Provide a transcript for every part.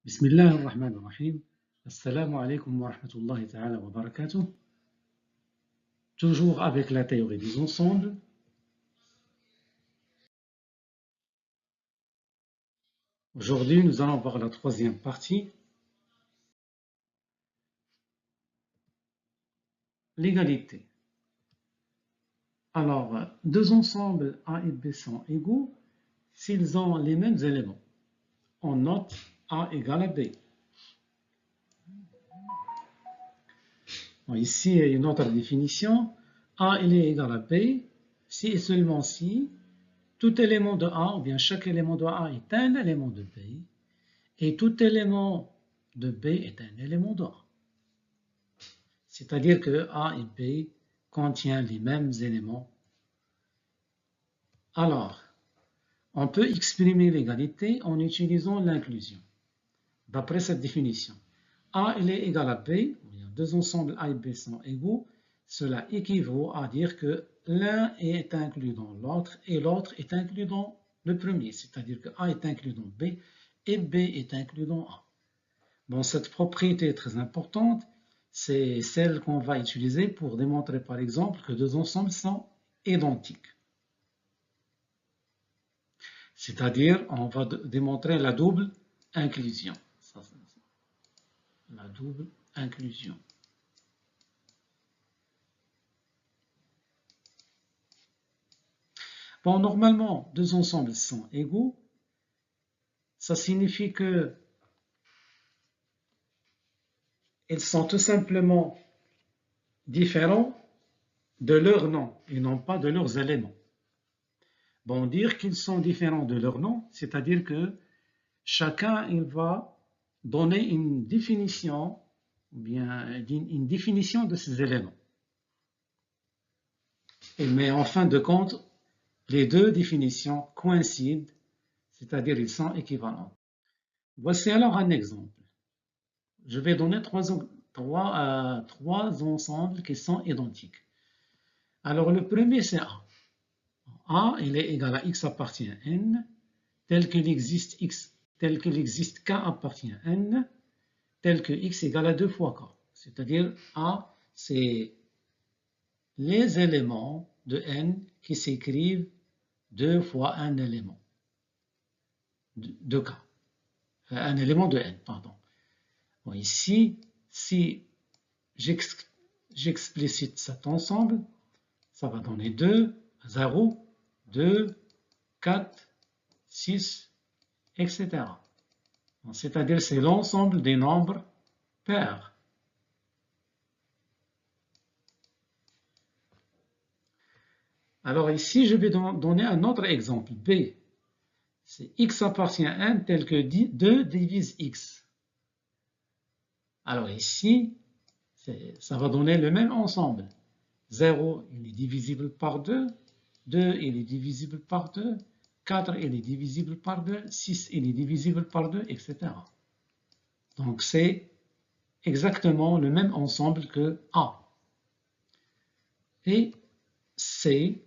بسم الله الرحمن الرحيم. Assalamu alaikum wa rahmatullahi ta'ala wa barakatuh. Toujours avec la théorie des ensembles. Aujourd'hui, nous allons voir la troisième partie. L'égalité. Alors, deux ensembles A et B sont égaux s'ils ont les mêmes éléments. On note A égale à B. Bon, ici, il y a une autre définition. A il est égal à B si et seulement si tout élément de A, ou bien chaque élément de A est un élément de B, et tout élément de B est un élément de A. C'est-à-dire que A et B contiennent les mêmes éléments. Alors, on peut exprimer l'égalité en utilisant l'inclusion. D'après cette définition, A il est égal à B, deux ensembles A et B sont égaux, cela équivaut à dire que l'un est inclus dans l'autre et l'autre est inclus dans le premier, c'est-à-dire que A est inclus dans B et B est inclus dans A. Bon, cette propriété est très importante, c'est celle qu'on va utiliser pour démontrer par exemple que deux ensembles sont identiques. C'est-à-dire, on va démontrer la double inclusion. La double inclusion. Bon, normalement, deux ensembles sont égaux. Ça signifie que ils sont tout simplement différents de leur nom et non pas de leurs éléments. Bon, dire qu'ils sont différents de leur nom, c'est-à-dire que chacun il va donner une définition, ou bien une définition de ces éléments. Mais en fin de compte, les deux définitions coïncident, c'est-à-dire ils sont équivalents. Voici alors un exemple. Je vais donner trois ensembles qui sont identiques. Alors le premier c'est A. A il est égal à x appartient à n, tel qu'il existe k appartient à n, tel que x égale à 2 fois k. C'est-à-dire A c'est les éléments de n qui s'écrivent 2 fois un élément de k. Un élément de n, pardon. Bon, ici, si j'explicite cet ensemble, ça va donner 2, 0, 2, 4, 6, etc. C'est-à-dire c'est l'ensemble des nombres pairs. Alors ici, je vais donner un autre exemple, B. C'est x appartient à n tel que 2 divise x. Alors ici, ça va donner le même ensemble. 0, il est divisible par 2. 2, il est divisible par 2. 4, il est divisible par 2. 6, il est divisible par 2, etc. Donc c'est exactement le même ensemble que A. Et C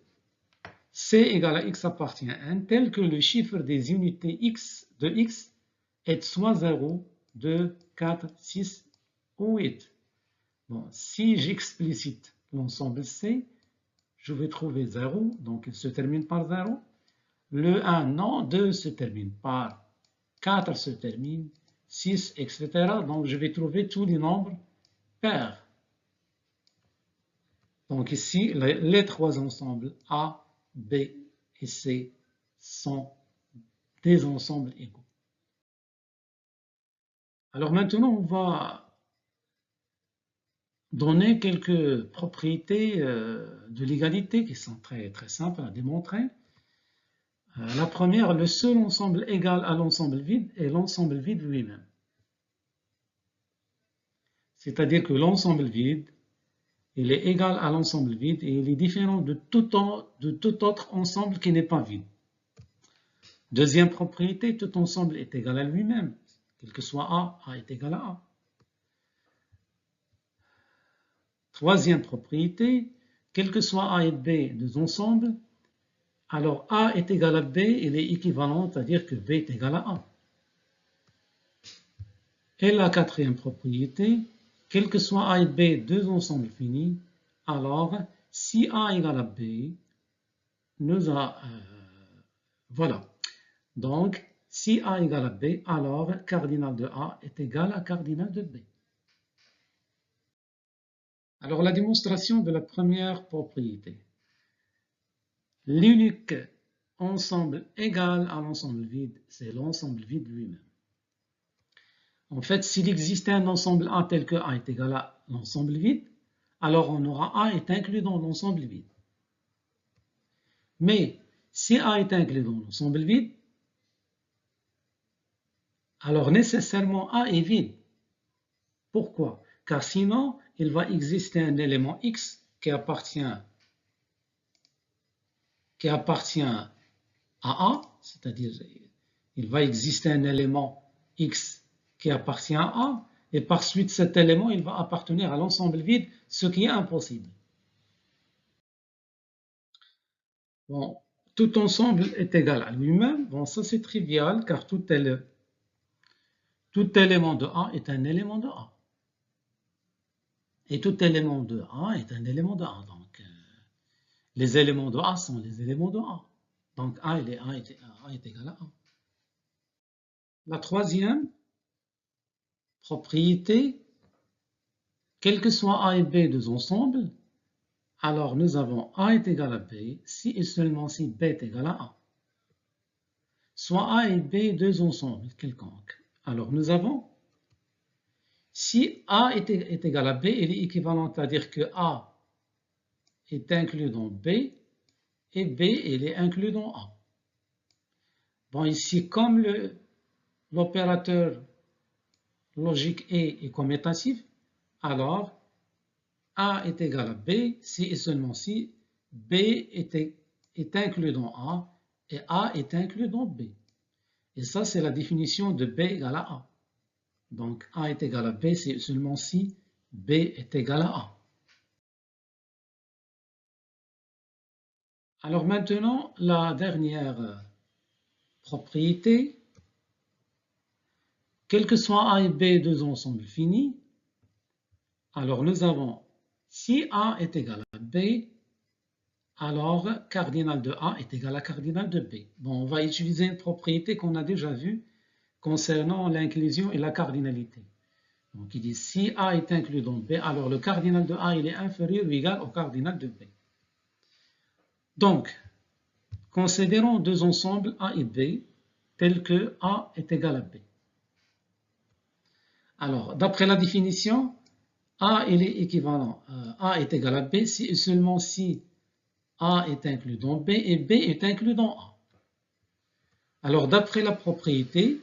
égale à x appartient à n tel que le chiffre des unités x de x est soit 0, 2, 4, 6 ou 8. Bon, si j'explicite l'ensemble C, je vais trouver 0, donc il se termine par 0. Le 1, non, 2 se termine par 4 se termine, 6, etc. Donc je vais trouver tous les nombres pairs. Donc ici, les trois ensembles A, B et C sont des ensembles égaux. Alors maintenant, on va donner quelques propriétés de l'égalité qui sont très, très simples à démontrer. La première, le seul ensemble égal à l'ensemble vide est l'ensemble vide lui-même. C'est-à-dire que l'ensemble vide, il est égal à l'ensemble vide et il est différent de tout autre ensemble qui n'est pas vide. Deuxième propriété, tout ensemble est égal à lui-même. Quel que soit A, A est égal à A. Troisième propriété, quel que soit A et B deux ensembles, alors A est égal à B, il est équivalent, c'est-à-dire que B est égal à A. Et la quatrième propriété, quel que soit A et B deux ensembles finis, alors si A égale à B, voilà. Donc, si A égale à B, alors cardinal de A est égal à cardinal de B. Alors, la démonstration de la première propriété. L'unique ensemble égal à l'ensemble vide, c'est l'ensemble vide lui-même. En fait, s'il existait un ensemble A tel que A est égal à l'ensemble vide, alors on aura A est inclus dans l'ensemble vide. Mais si A est inclus dans l'ensemble vide, alors nécessairement A est vide. Pourquoi? Car sinon, il va exister un élément X qui appartient à A, c'est-à-dire il va exister un élément X qui appartient à A, et par suite cet élément, il va appartenir à l'ensemble vide, ce qui est impossible. Bon, tout ensemble est égal à lui-même. Bon, ça c'est trivial, car tout élément de A est un élément de A. Et tout élément de A est un élément de A. Donc, les éléments de A sont les éléments de A. Donc, A est égal à A. La troisième propriété, quel que soit A et B deux ensembles, alors nous avons A est égal à B si et seulement si B est égal à A. Soit A et B deux ensembles quelconques. Alors nous avons, si A est égal à B, il est équivalent à dire que A est inclus dans B et B il est inclus dans A. Bon, ici, comme l'opérateur logique est commutatif, alors A est égal à B si et seulement si B est inclus dans A et A est inclus dans B. Et ça, c'est la définition de B égale à A. Donc, A est égal à B si et seulement si B est égal à A. Alors maintenant, la dernière propriété, quel que soit A et B deux ensembles finis, alors nous avons, si A est égal à B, alors cardinal de A est égal à cardinal de B. Bon, on va utiliser une propriété qu'on a déjà vue concernant l'inclusion et la cardinalité. Donc il dit si A est inclus dans B, alors le cardinal de A il est inférieur ou égal au cardinal de B. Donc, considérons deux ensembles A et B tels que A est égal à B. Alors, d'après la définition, A il est équivalent, A est égal à B si et seulement si A est inclus dans B et B est inclus dans A. Alors, d'après la propriété,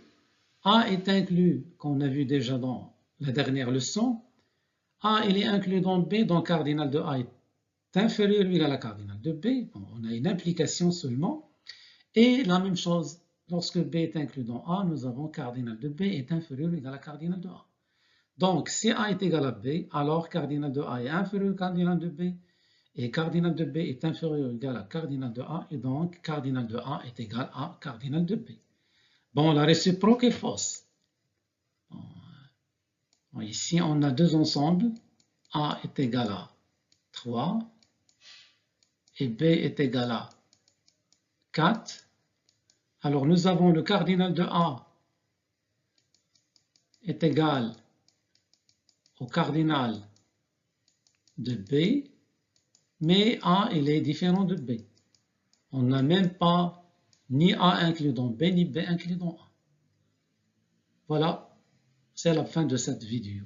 A est inclus, comme on a vu déjà dans la dernière leçon, A il est inclus dans B, donc cardinal de A est inférieur ou égal à cardinal de B. Bon, on a une implication seulement. Et la même chose, lorsque B est inclus dans A, nous avons cardinal de B est inférieur ou égal à cardinal de A. Donc, si A est égal à B, alors cardinal de A est inférieur au cardinal de B, et cardinal de B est inférieur ou égal à cardinal de A, et donc cardinal de A est égal à cardinal de B. Bon, la réciproque est fausse. Bon, ici, on a deux ensembles. A est égal à 3 et B est égal à 4. Alors, nous avons le cardinal de A est égal au cardinal de B, mais A il est différent de B. On n'a même pas ni A inclus dans B, ni B inclus dans A. Voilà, c'est la fin de cette vidéo.